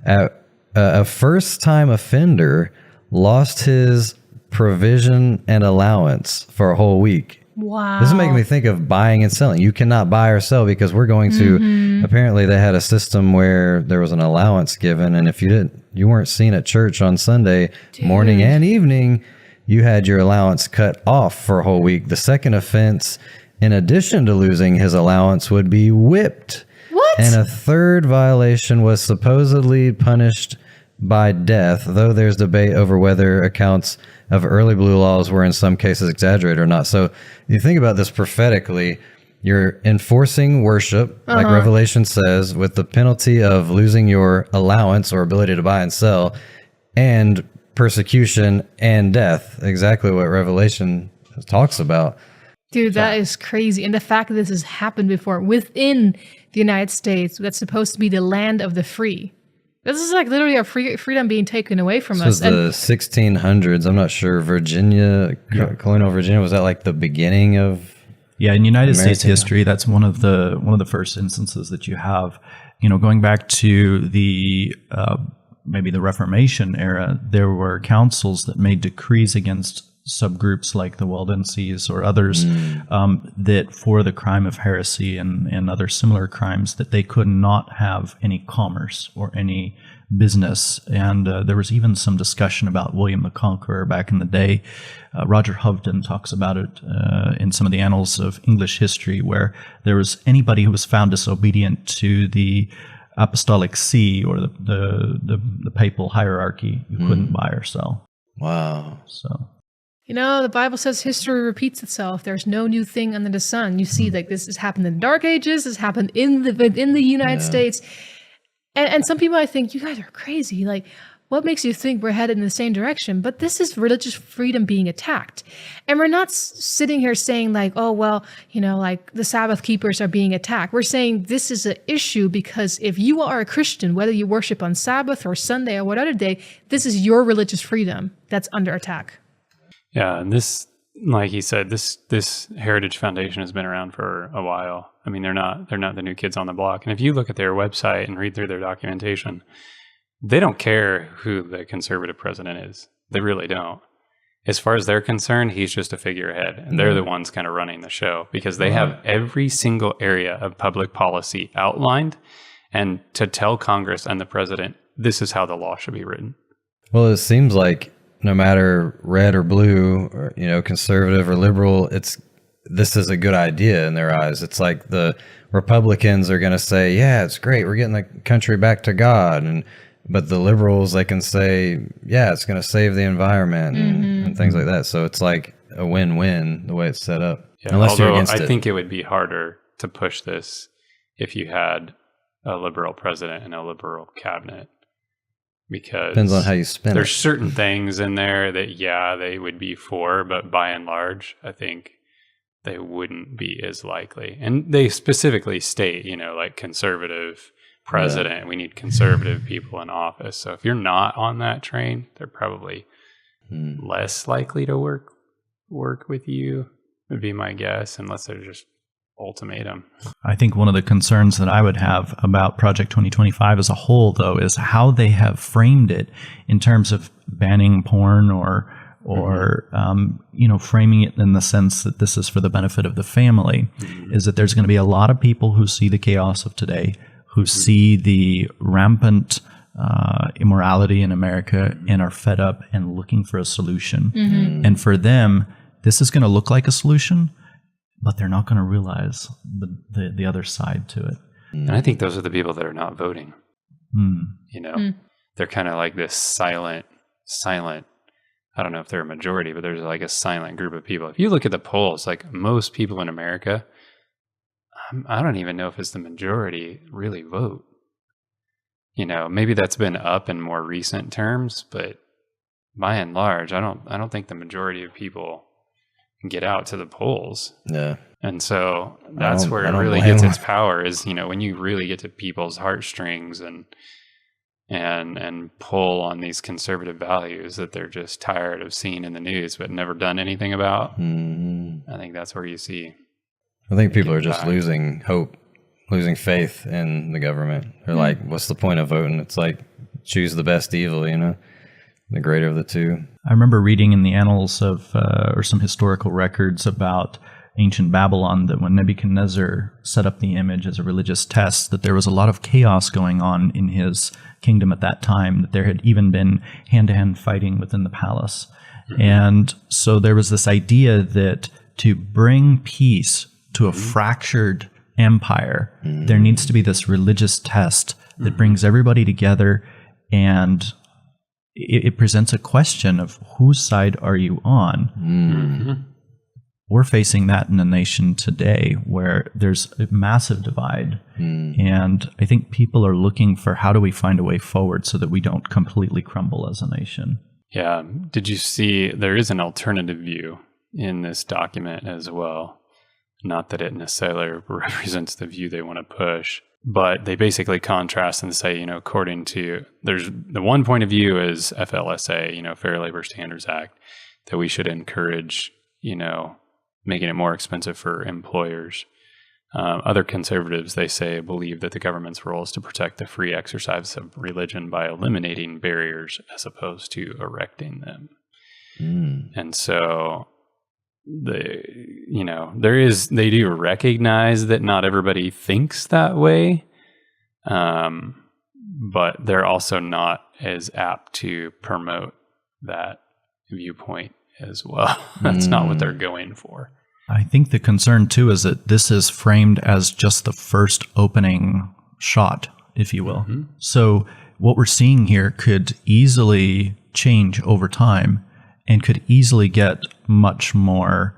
A first-time offender lost his provision and allowance for a whole week. Wow. This is making me think of buying and selling. You cannot buy or sell because we're going to, apparently they had a system where there was an allowance given. And if you weren't seen at church on Sunday morning and evening, you had your allowance cut off for a whole week. The second offense, in addition to losing his allowance, would be whipped. What? And a third violation was supposedly punished by death, though there's debate over whether accounts of early blue laws were in some cases exaggerated or not. So you think about this prophetically, you're enforcing worship, like Revelation says, with the penalty of losing your allowance or ability to buy and sell, and persecution and death, exactly what Revelation talks about. Dude, that is crazy. And the fact that this has happened before within the United States, that's supposed to be the land of the free. This is literally our freedom being taken away from us. This was the 1600s. I'm not sure. Colonial Virginia, was that the beginning of? Yeah, in United States history, that's one of the first instances that you have. Going back to the maybe the Reformation era, there were councils that made decrees against subgroups like the Waldenses or others that for the crime of heresy and other similar crimes that they could not have any commerce or any business. And there was even some discussion about William the Conqueror back in the day. Roger Hovden talks about it in some of the annals of English history, where there was anybody who was found disobedient to the apostolic see or the papal hierarchy, you couldn't buy or sell. Wow. So You know, the Bible says history repeats itself. There's no new thing under the sun. You see, like, this has happened in the Dark Ages. This happened in the United States. And some people, I think, you guys are crazy. Like, what makes you think we're headed in the same direction? But this is religious freedom being attacked. And we're not sitting here saying like, oh, well, you know, like the Sabbath keepers are being attacked. We're saying this is an issue because if you are a Christian, whether you worship on Sabbath or Sunday or what other day, this is your religious freedom that's under attack. Yeah, and this, like he said, this Heritage Foundation has been around for a while. I mean, they're not the new kids on the block. And if you look at their website and read through their documentation, they don't care who the conservative president is. They really don't. As far as they're concerned, he's just a figurehead, and they're the ones kind of running the show because they have every single area of public policy outlined, and to tell Congress and the president, this is how the law should be written. Well, it seems like no matter red or blue, or, you know, conservative or liberal, this is a good idea in their eyes. It's like the Republicans are going to say, yeah, it's great, we're getting the country back to God, but the liberals, they can say, yeah, it's going to save the environment and things like that. So it's like a win-win the way it's set up. Yeah, unless you're against I think it would be harder to push this if you had a liberal president and a liberal cabinet. Because depends on how you spin there's certain things in there that, yeah, they would be for, but by and large, I think they wouldn't be as likely. And they specifically state, you know, like conservative president, we need conservative people in office. So if you're not on that train, they're probably less likely to work with you, would be my guess, unless they're just ultimatum. I think one of the concerns that I would have about Project 2025 as a whole, though, is how they have framed it in terms of banning porn or you know, framing it in the sense that this is for the benefit of the family, is that there's going to be a lot of people who see the chaos of today, who see the rampant immorality in America and are fed up and looking for a solution. And for them, this is going to look like a solution, but they're not going to realize the other side to it. And I think those are the people that are not voting. You know, they're kind of like this silent, I don't know if they're a majority, but there's like a silent group of people. If you look at the polls, like most people in America, I don't even know if it's the majority really vote. You know, maybe that's been up in more recent terms, but by and large, I don't think the majority of people get out to the polls. Yeah. And so that's where it really gets its power is, you know, when you really get to people's heartstrings and pull on these conservative values that they're just tired of seeing in the news but never done anything about. I think that's where you see. I think people are just losing hope, losing faith in the government. They're like, what's the point of voting? It's like, choose the best evil, you know, the greater of the two. I remember reading in the annals of, or some historical records about ancient Babylon, that when Nebuchadnezzar set up the image as a religious test, that there was a lot of chaos going on in his kingdom at that time, that there had even been hand-to-hand fighting within the palace. And so there was this idea that to bring peace to a fractured empire, there needs to be this religious test that brings everybody together, and it presents a question of whose side are you on? We're facing that in the nation today, where there's a massive divide. And I think people are looking for how do we find a way forward so that we don't completely crumble as a nation. Yeah. Did you see there is an alternative view in this document as well? Not that it necessarily represents the view they want to push, but they basically contrast and say, you know, according to, there's the one point of view is FLSA, you know, Fair Labor Standards Act, that we should encourage, you know, making it more expensive for employers. Other conservatives, they say, believe that the government's role is to protect the free exercise of religion by eliminating barriers as opposed to erecting them. And so they do recognize that not everybody thinks that way, but they're also not as apt to promote that viewpoint as well. That's not what they're going for. I think the concern too is that this is framed as just the first opening shot, if you will. So what we're seeing here could easily change over time and could easily get much more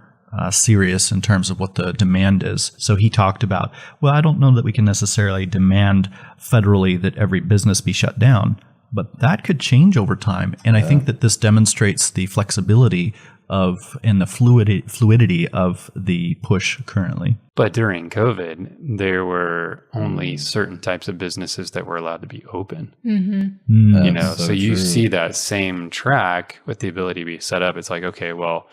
serious in terms of what the demand is. So he talked about, well, I don't know that we can necessarily demand federally that every business be shut down, but that could change over time. And I think that this demonstrates the flexibility of and the fluidity of the push currently. But during COVID, there were only certain types of businesses that were allowed to be open. You know, so you see that same track with the ability to be set up. It's like, okay, well,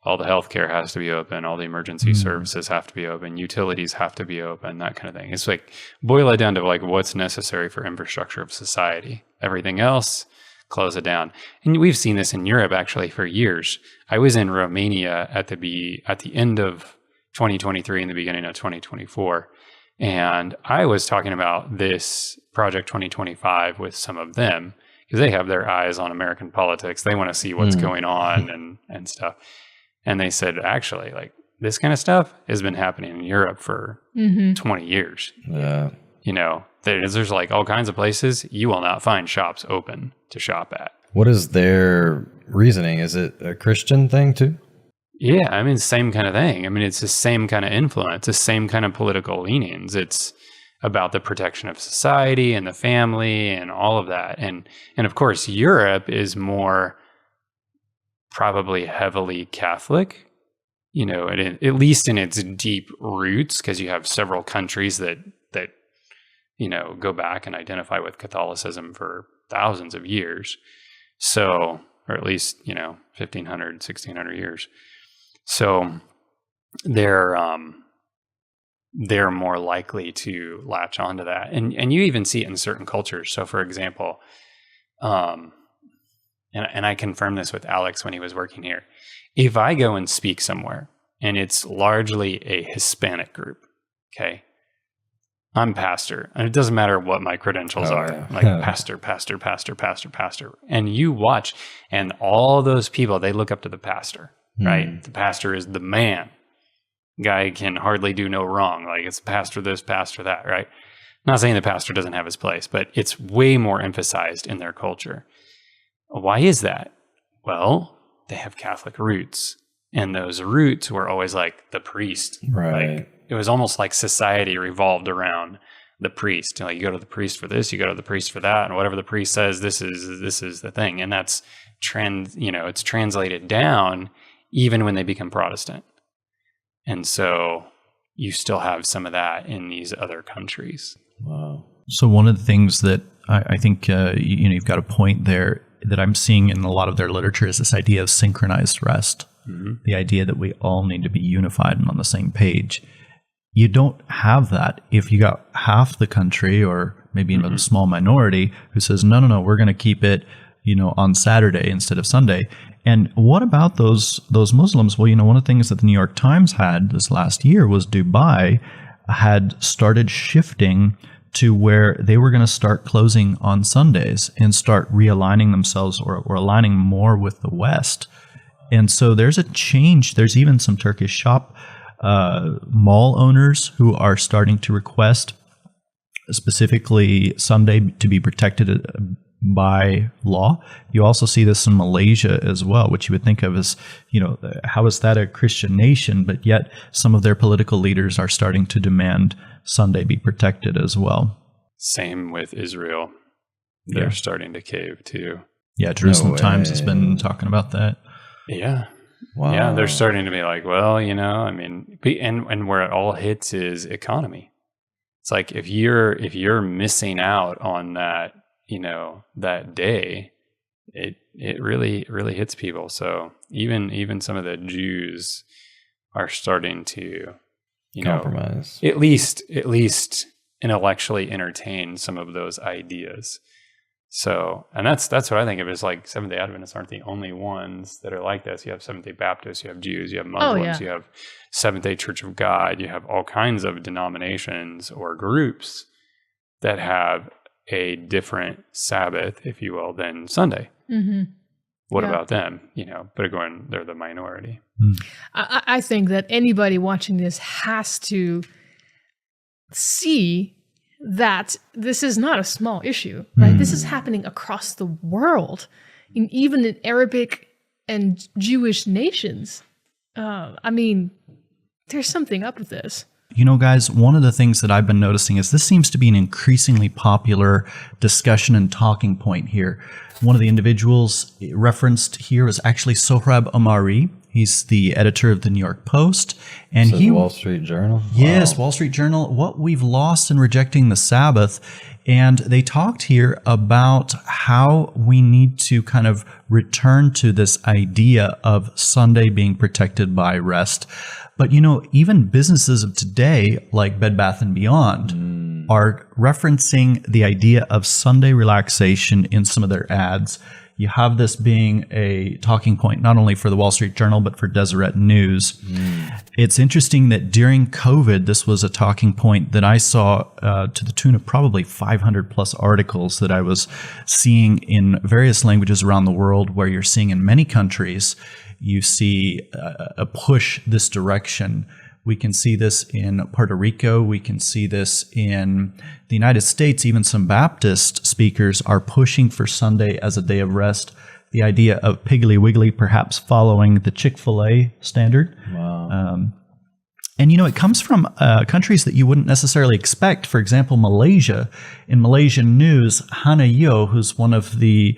all the healthcare has to be open, all the emergency services have to be open, utilities have to be open, that kind of thing. It's like boil it down to like what's necessary for infrastructure of society. Everything else, close it down. And we've seen this in Europe actually for years. I was in Romania at the end of 2023 and the beginning of 2024. And I was talking about this Project 2025 with some of them because they have their eyes on American politics. They want to see what's going on and stuff. And they said, actually, like this kind of stuff has been happening in Europe for 20 years. Yeah. You know, there's like all kinds of places you will not find shops open to shop at. What is their reasoning? Is it a Christian thing too? Yeah, I mean, same kind of thing. I mean, it's the same kind of influence, the same kind of political leanings. It's about the protection of society and the family and all of that. And of course, Europe is more probably heavily Catholic, you know, at least in its deep roots, because you have several countries that you know, go back and identify with Catholicism for thousands of years. So, or at least, you know, 1500, 1600 years. So they're more likely to latch onto that. And you even see it in certain cultures. So for example, and I confirmed this with Alex when he was working here. If I go and speak somewhere and it's largely a Hispanic group, okay, I'm pastor, and it doesn't matter what my credentials are, like pastor. And you watch, and all those people, they look up to the pastor, right? The pastor is the man. Guy can hardly do no wrong. Like it's pastor this, pastor that, right? Not saying the pastor doesn't have his place, but it's way more emphasized in their culture. Why is that? Well, they have Catholic roots, and those roots were always like the priest, Right. Like, it was almost like society revolved around the priest. Like you go to the priest for this, you go to the priest for that, and whatever the priest says, this is the thing. And that's it's translated down even when they become Protestant. And so you still have some of that in these other countries. Wow. So one of the things that I think you've got a point there that I'm seeing in a lot of their literature is this idea of synchronized rest. The idea that we all need to be unified and on the same page. You don't have that if you got half the country or maybe even a small minority who says, no, we're going to keep it, on Saturday instead of Sunday. And what about those Muslims? Well, one of the things that the New York Times had this last year was Dubai had started shifting to where they were going to start closing on Sundays and start realigning themselves or aligning more with the West. And so there's a change. There's even some Turkish shop mall owners who are starting to request specifically Sunday to be protected by law. You also see this in Malaysia as well, which you would think of as, how is that a Christian nation? But yet some of their political leaders are starting to demand Sunday be protected as well. Same with Israel. They're starting to cave too. Yeah, Jerusalem Times has been talking about that. Yeah. Wow. Yeah, they're starting to be like, well, and where it all hits is economy. It's like if you're missing out on that, that day, it really hits people. So even some of the Jews are starting to, compromise. At least intellectually entertain some of those ideas. So, and that's what I think of as like Seventh-day Adventists aren't the only ones that are like this. You have Seventh-day Baptists, you have Jews, you have Muslims, you have Seventh-day Church of God, you have all kinds of denominations or groups that have a different Sabbath, if you will, than Sunday. What about them? But again, they're the minority. I think that anybody watching this has to see that this is not a small issue, right? This is happening across the world, even in Arabic and Jewish nations. I mean, there's something up with this. You know, guys, one of the things that I've been noticing is this seems to be an increasingly popular discussion and talking point here. One of the individuals referenced here is actually Sohrab Ahmari. He's the editor of the New York Post. And So the Wall Street Journal? Yes, Wow. Wall Street Journal, what we've lost in rejecting the Sabbath. And they talked here about how we need to kind of return to this idea of Sunday being protected by rest. But, you know, even businesses of today, like Bed Bath & Beyond, are referencing the idea of Sunday relaxation in some of their ads. You have this being a talking point, not only for the Wall Street Journal, but for Deseret News. It's interesting that during COVID, this was a talking point that I saw to the tune of probably 500 plus articles that I was seeing in various languages around the world, where you're seeing in many countries, you see a push this direction. We can see this in Puerto Rico. We can see this in the United States. Even some Baptist speakers are pushing for Sunday as a day of rest. The idea of Piggly Wiggly perhaps following the Chick-fil-A standard. Wow. And, you know, it comes from countries that you wouldn't necessarily expect. For example, Malaysia. In Malaysian news, Hannah Yeoh, who's one of the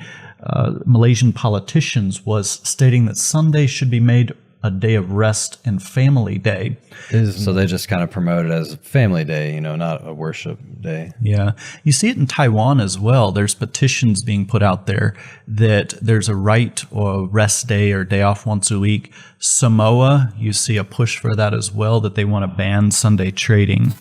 Malaysian politicians, was stating that Sunday should be made a day of rest and family day. So they just kind of promote it as a family day, you know, not a worship day. Yeah. You see it in Taiwan as well. There's petitions being put out there that there's a right or rest day or day off once a week. Samoa, you see a push for that as well, that they want to ban Sunday trading.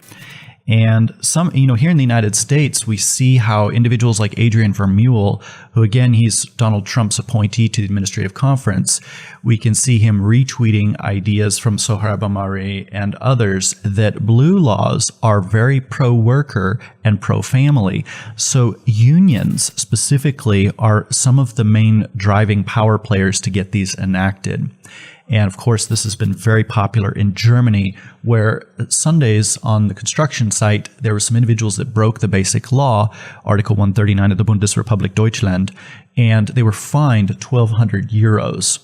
And some, you know, here in the United States, we see how individuals like Adrian Vermeule, who again, he's Donald Trump's appointee to the Administrative Conference, we can see him retweeting ideas from Sohrab Ahmari and others that blue laws are very pro-worker and pro-family. So unions specifically are some of the main driving power players to get these enacted. And of course, this has been very popular in Germany, where Sundays on the construction site, there were some individuals that broke the basic law, Article 139 of the Bundesrepublik Deutschland, and they were fined 1,200 euros.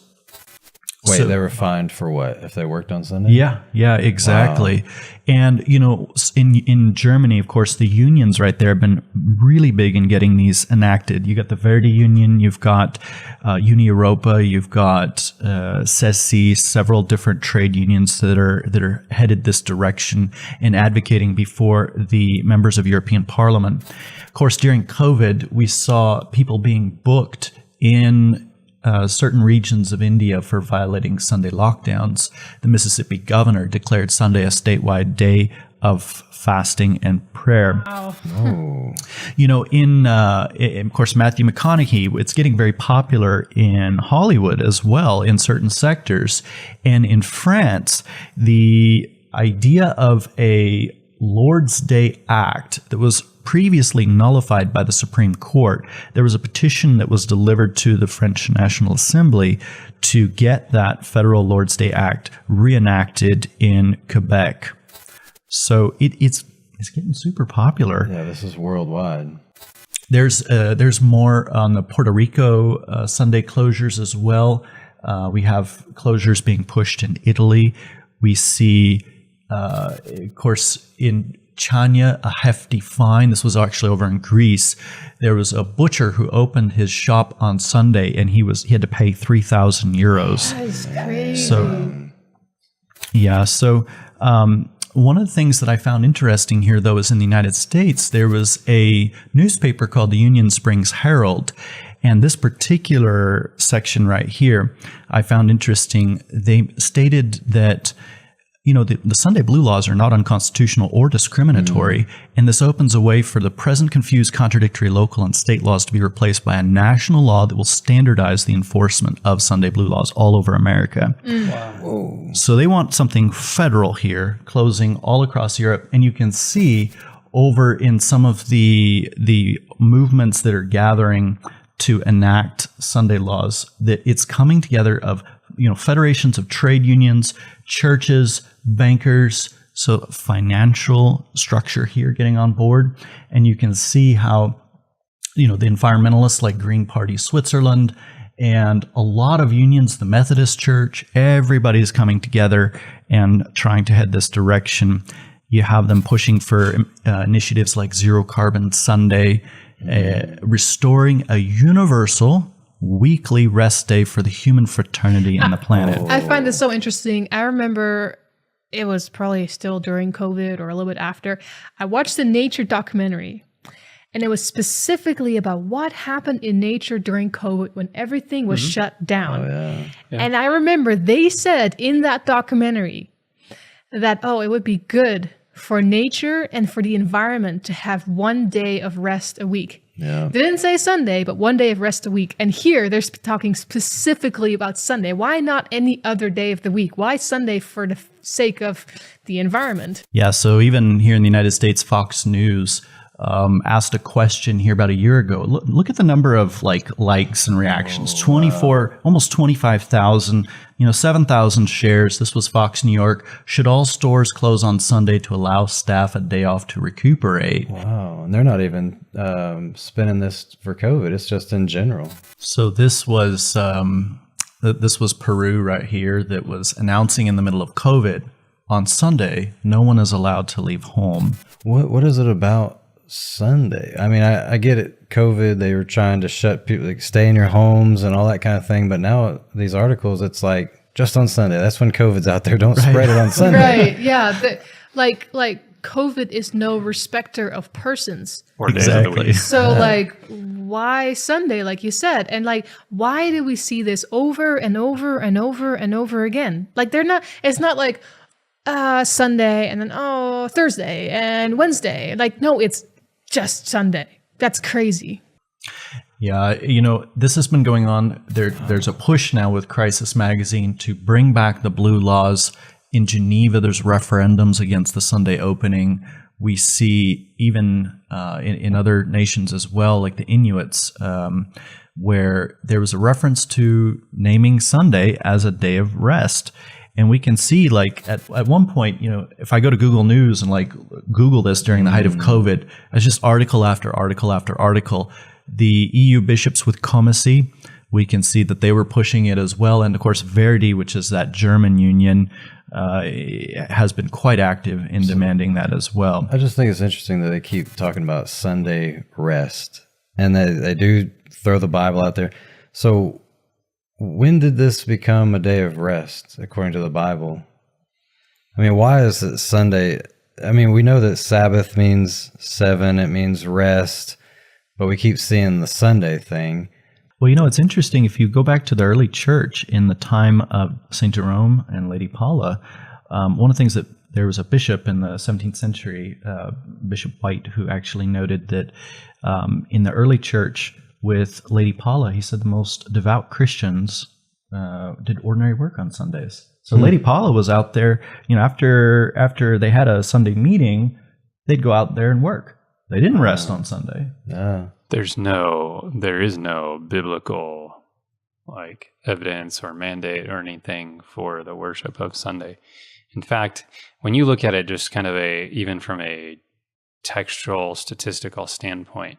Wait, So- they were fined for what? If they worked on Sunday? Yeah, exactly. And, you know, in Germany, of course, the unions right there have been really big in getting these enacted. You got the Verdi Union, you've got Uni Europa, you've got CESI, several different trade unions that are headed this direction and advocating before the members of European Parliament. Of course, during COVID, we saw people being booked in certain regions of India for violating Sunday lockdowns. The Mississippi governor declared Sunday a statewide day of fasting and prayer. Wow. You know, of course, Matthew McConaughey, it's getting very popular in Hollywood as well in certain sectors. And in France, the idea of a Lord's Day Act that was previously nullified by the Supreme Court, there was a petition that was delivered to the French National Assembly to get that federal Lord's Day Act reenacted in Quebec. So it's getting super popular. Yeah, this is worldwide. There's more on the Puerto Rico Sunday closures as well. We have closures being pushed in Italy. We see, of course, in China, a hefty fine. This was actually over in Greece. There was a butcher who opened his shop on Sunday, and he had to pay 3,000 euros. That is crazy. So, yeah. So, one of the things that I found interesting here, though, is in the United States, there was a newspaper called the Union Springs Herald. And this particular section right here, I found interesting. They stated that, you know, the Sunday blue laws are not unconstitutional or discriminatory, and this opens a way for the present confused contradictory local and state laws to be replaced by a national law that will standardize the enforcement of Sunday blue laws all over America. Wow. So they want something federal here, closing all across Europe, and you can see over in some of the movements that are gathering to enact Sunday laws that it's coming together of, you know, federations of trade unions, churches, bankers, so financial structure here getting on board. And you can see how, you know, the environmentalists like Green Party Switzerland And a lot of unions, the Methodist Church, everybody's coming together and trying to head this direction. You have them pushing for initiatives like Zero Carbon Sunday, restoring a universal weekly rest day for the human fraternity and the planet. I find this so interesting. I remember it was probably still during COVID or a little bit after. I watched the nature documentary, and it was specifically about what happened in nature during COVID when everything was shut down. And I remember they said in that documentary that, it would be good for nature and for the environment to have one day of rest a week. Yeah. They didn't say Sunday, but one day of rest a week. And here they're talking specifically about Sunday. Why not any other day of the week? Why Sunday for the sake of the environment? Yeah, so even here in the United States, Fox News asked a question here about a year ago. Look at the number of likes and reactions. 24, almost 25,000, 7,000 shares. This was Fox New York. Should all stores close on Sunday to allow staff a day off to recuperate? Wow. And they're not even spinning this for COVID. It's just in general. So this was Peru right here that was announcing in the middle of COVID on Sunday, no one is allowed to leave home. What is it about Sunday? I mean, I get it. COVID, they were trying to shut people, stay in your homes and all that kind of thing. But now these articles, it's like just on Sunday. That's when COVID's out there. Don't spread it on Sunday. Right. Yeah. Like COVID is no respecter of persons. Or days of the week. So why Sunday, like you said? And why do we see this over and over and over and over again? It's not like Sunday and then, Thursday and Wednesday. No, it's just Sunday. That's crazy. Yeah, this has been going on. There's a push now with Crisis Magazine to bring back the blue laws. In Geneva, there's referendums against the Sunday opening. We see even in other nations as well, like the Inuits, where there was a reference to naming Sunday as a day of rest. And we can see at one point, if I go to Google News and Google this during the height of COVID, it's just article after article after article. The EU bishops with Comacy, we can see that they were pushing it as well. And of course, Verdi, which is that German union, has been quite active in demanding that as well. I just think it's interesting that they keep talking about Sunday rest, and they do throw the Bible out there. So when did this become a day of rest, according to the Bible? I mean, why is it Sunday? I mean, we know that Sabbath means 7, it means rest, but we keep seeing the Sunday thing. Well, it's interesting. If you go back to the early church in the time of St. Jerome and Lady Paula, one of the things that there was a bishop in the 17th century, Bishop White, who actually noted that in the early church with Lady Paula, he said the most devout Christians did ordinary work on Sundays. So Lady Paula was out there, after they had a Sunday meeting, they'd go out there and work. They didn't rest on Sunday. Yeah. There is no biblical evidence or mandate or anything for the worship of Sunday. In fact, when you look at it just kind of even from a textual, statistical standpoint,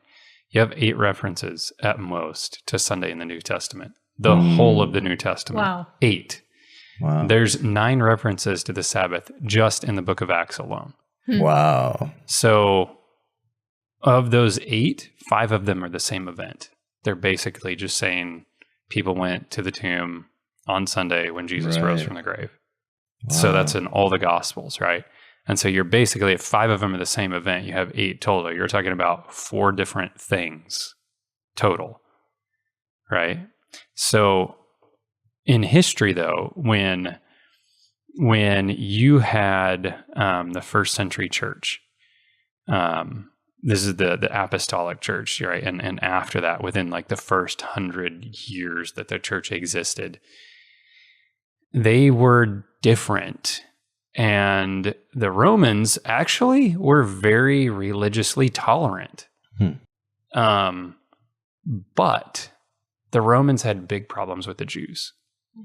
you have 8 references at most to Sunday in the New Testament. The whole of the New Testament. Wow. 8. Wow. There's 9 references to the Sabbath just in the book of Acts alone. Wow. So of those 8, 5 of them are the same event. They're basically just saying people went to the tomb on Sunday when Jesus rose from the grave. Wow. So that's in all the Gospels, right? And so you're basically, if 5 of them are the same event, you have 8 total. You're talking about 4 different things total, right? So in history, though, when you had the first century church, this is the apostolic church, right? And after that, within the first 100 years that the church existed, they were different. And the Romans actually were very religiously tolerant. But the Romans had big problems with the Jews,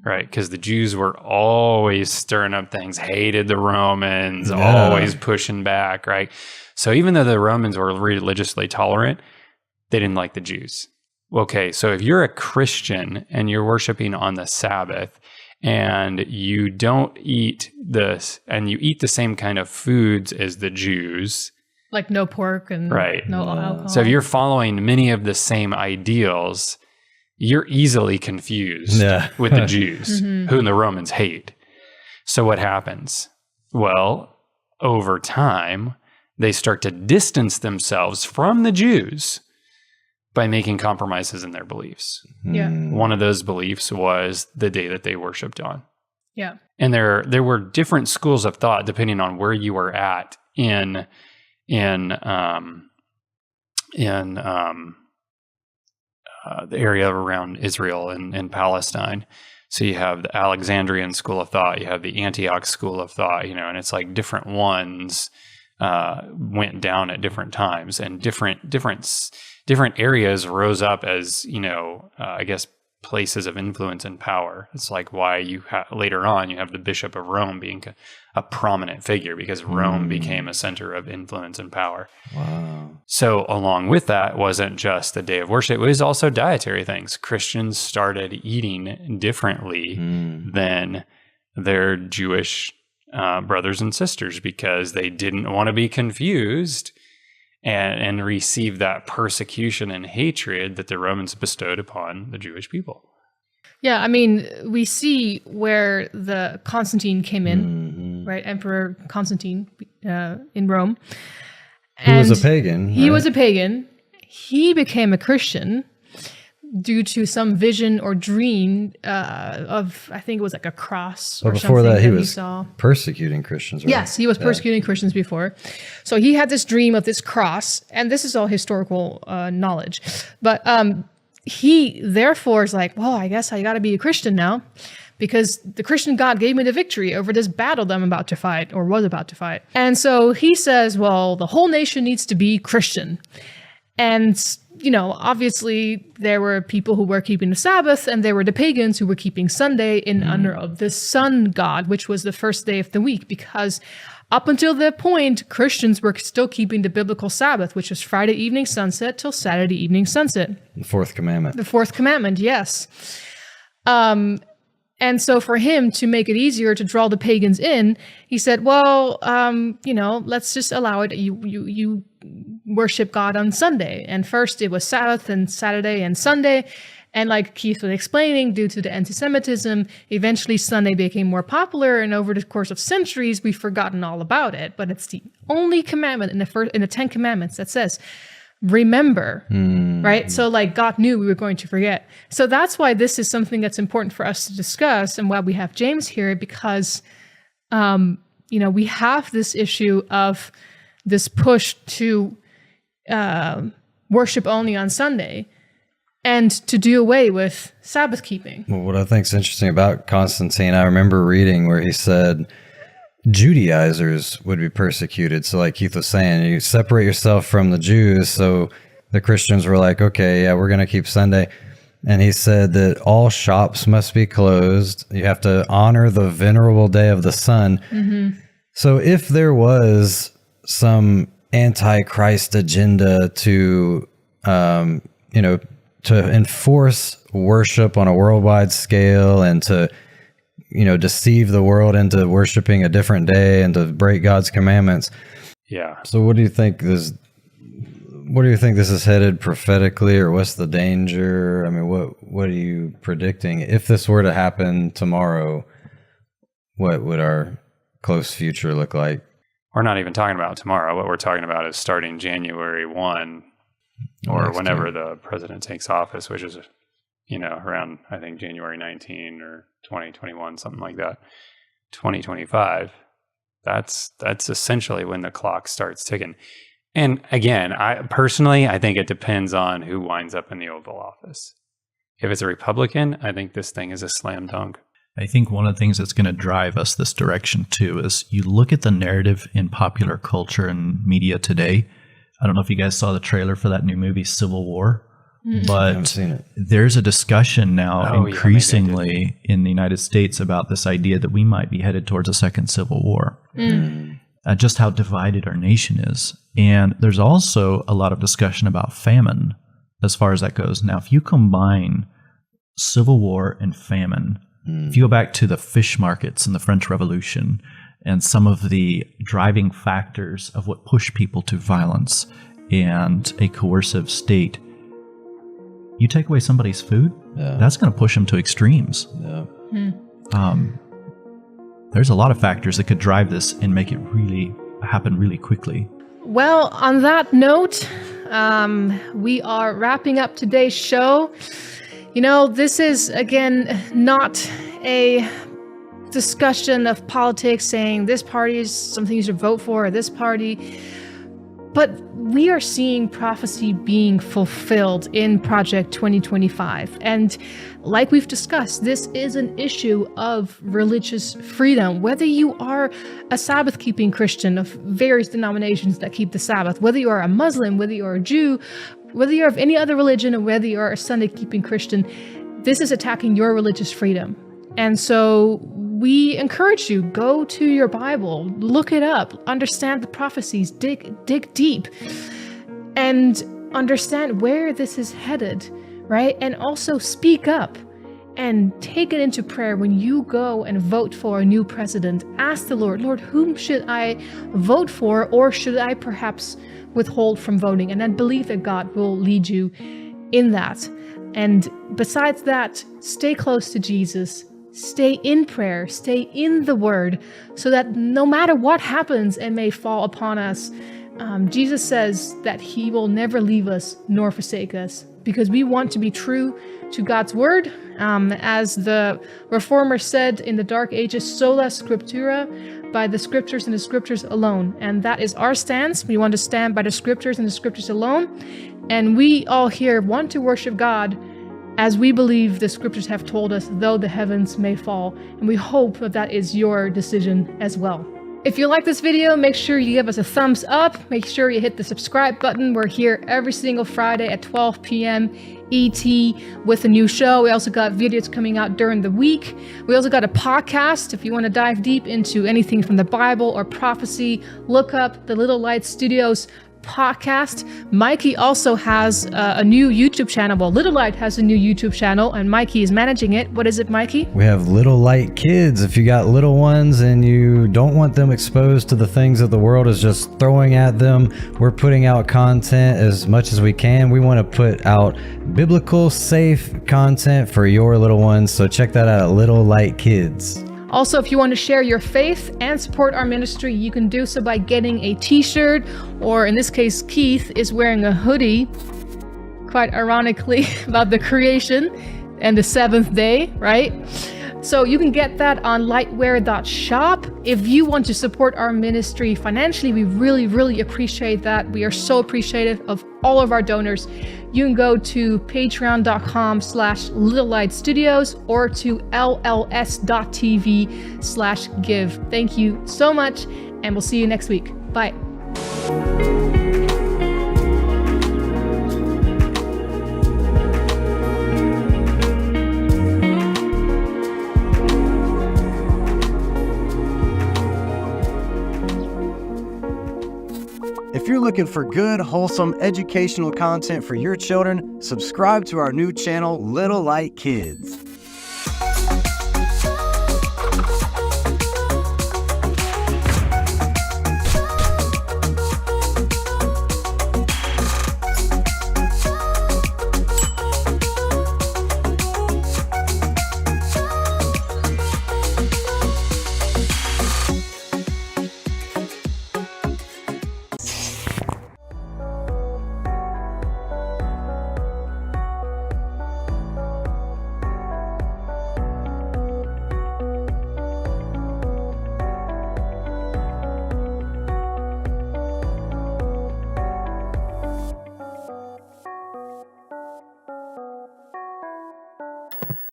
right? Because the Jews were always stirring up things, hated the Romans, always pushing back, right? So even though the Romans were religiously tolerant, they didn't like the Jews. okay, so if you're a Christian and you're worshiping on the Sabbath and you don't eat this, and you eat the same kind of foods as the Jews, Like no pork and right? no alcohol. So if you're following many of the same ideals, you're easily confused with the Jews, whom the Romans hate. So what happens? Well, over time, they start to distance themselves from the Jews by making compromises in their beliefs. Yeah. One of those beliefs was the day that they worshiped on. Yeah. And there were different schools of thought depending on where you were at in the area around Israel and Palestine. So you have the Alexandrian school of thought, you have the Antioch school of thought, and it's like different ones went down at different times, and different areas rose up as, I guess, places of influence and power. It's like why later on you have the Bishop of Rome being a prominent figure, because Rome became a center of influence and power. Wow. So along with that wasn't just the day of worship, it was also dietary things. Christians started eating differently than their Jewish brothers and sisters, because they didn't want to be confused and receive that persecution and hatred that the Romans bestowed upon the Jewish people. Yeah, I mean, we see where the Constantine came in, right? Emperor Constantine in Rome. He was a pagan. He was a pagan. He became a Christian due to some vision or dream of, I think it was like a cross or But before something that, he he was saw. persecuting Christians, right? Yes, he was persecuting Christians before. So he had this dream of this cross, and this is all historical knowledge. But he therefore is like, well, I guess I got to be a Christian now, because the Christian God gave me the victory over this battle that I'm about to fight, or was about to fight. And so he says, well, the whole nation needs to be Christian. And obviously there were people who were keeping the Sabbath, and there were the pagans who were keeping Sunday in honor of the sun god, which was the first day of the week, because up until that point, Christians were still keeping the biblical Sabbath, which was Friday evening sunset till Saturday evening sunset. The fourth commandment. The fourth commandment, yes. And so for him to make it easier to draw the pagans in, he said, well, let's just allow it. You worship God on Sunday. And first it was Sabbath and Saturday and Sunday. And like Keith was explaining, due to the anti-Semitism, eventually Sunday became more popular. And over the course of centuries, we've forgotten all about it. But it's the only commandment in the 10 Commandments that says, remember, right? So like God knew we were going to forget. So that's why this is something that's important for us to discuss, and why we have James here, because, we have this issue of this push to worship only on Sunday and to do away with Sabbath keeping. Well, what I think is interesting about Constantine, I remember reading where he said Judaizers would be persecuted. So like Keith was saying, you separate yourself from the Jews. So the Christians were like, okay, yeah, we're going to keep Sunday. And he said that all shops must be closed. You have to honor the venerable day of the sun. Mm-hmm. So if there was some anti-Christ agenda to, to enforce worship on a worldwide scale and to, deceive the world into worshiping a different day and to break God's commandments. Yeah. So what do you think this is headed prophetically, or what's the danger? I mean, what are you predicting? If this were to happen tomorrow, what would our close future look like? We're not even talking about tomorrow. What we're talking about is starting January 1 or whenever the president takes office, which is, around, I think, January 19 or 2021, something like that. 2025, that's essentially when the clock starts ticking. And again, I think it depends on who winds up in the Oval Office. If it's a Republican, I think this thing is a slam dunk. I think one of the things that's going to drive us this direction too is you look at the narrative in popular culture and media today. I don't know if you guys saw the trailer for that new movie, Civil War, but there's a discussion now increasingly in the United States about this idea that we might be headed towards a second Civil War. Just how divided our nation is. And there's also a lot of discussion about famine as far as that goes. Now, if you combine civil war and famine, if you go back to the fish markets in the French Revolution and some of the driving factors of what pushed people to violence and a coercive state, you take away somebody's food, that's going to push them to extremes. There's a lot of factors that could drive this and make it really happen really quickly. Well, on that note, we are wrapping up today's show. You know, this is, again, not a discussion of politics saying this party is something you should vote for, or this party. But we are seeing prophecy being fulfilled in Project 2025. And like we've discussed, this is an issue of religious freedom. Whether you are a Sabbath-keeping Christian of various denominations that keep the Sabbath, whether you are a Muslim, whether you are a Jew, whether you're of any other religion, or whether you are a Sunday-keeping Christian, this is attacking your religious freedom. And so we encourage you, go to your Bible, look it up, understand the prophecies, dig deep, and understand where this is headed, right? And also speak up and take it into prayer when you go and vote for a new president. Ask the Lord, whom should I vote for, or should I perhaps withhold from voting? And then believe that God will lead you in that. And besides that, stay close to Jesus. Stay in prayer, stay in the word, so that no matter what happens and may fall upon us, Jesus says that he will never leave us nor forsake us, because we want to be true to God's word. As the Reformer said in the Dark Ages, sola scriptura, by the scriptures and the scriptures alone. And that is our stance. We want to stand by the scriptures and the scriptures alone. And we all here want to worship God as we believe the scriptures have told us, though the heavens may fall. And we hope that is your decision as well. If you like this video, make sure you give us a thumbs up. Make sure you hit the subscribe button. We're here every single Friday at 12 p.m. ET with a new show. We also got videos coming out during the week. We also got a podcast. If you want to dive deep into anything from the Bible or prophecy, look up the Little Light Studios podcast. Mikey also has a new YouTube channel. Well, Little Light has a new YouTube channel, and Mikey is managing it. What is it, Mikey? We have Little Light Kids. If you got little ones and you don't want them exposed to the things that the world is just throwing at them, we're putting out content as much as we can. We want to put out biblical, safe content for your little ones. So check that out at Little Light Kids. Also, if you want to share your faith and support our ministry, you can do so by getting a t-shirt, or in this case, Keith is wearing a hoodie, quite ironically, about the creation and the seventh day, right? So you can get that on lightwear.shop. If you want to support our ministry financially, we really, really appreciate that. We are so appreciative of all of our donors. You can go to patreon.com/littlelightstudios or to lls.tv/give. Thank you so much, and we'll see you next week. Bye. If you're looking for good, wholesome, educational content for your children, subscribe to our new channel, Little Light Kids.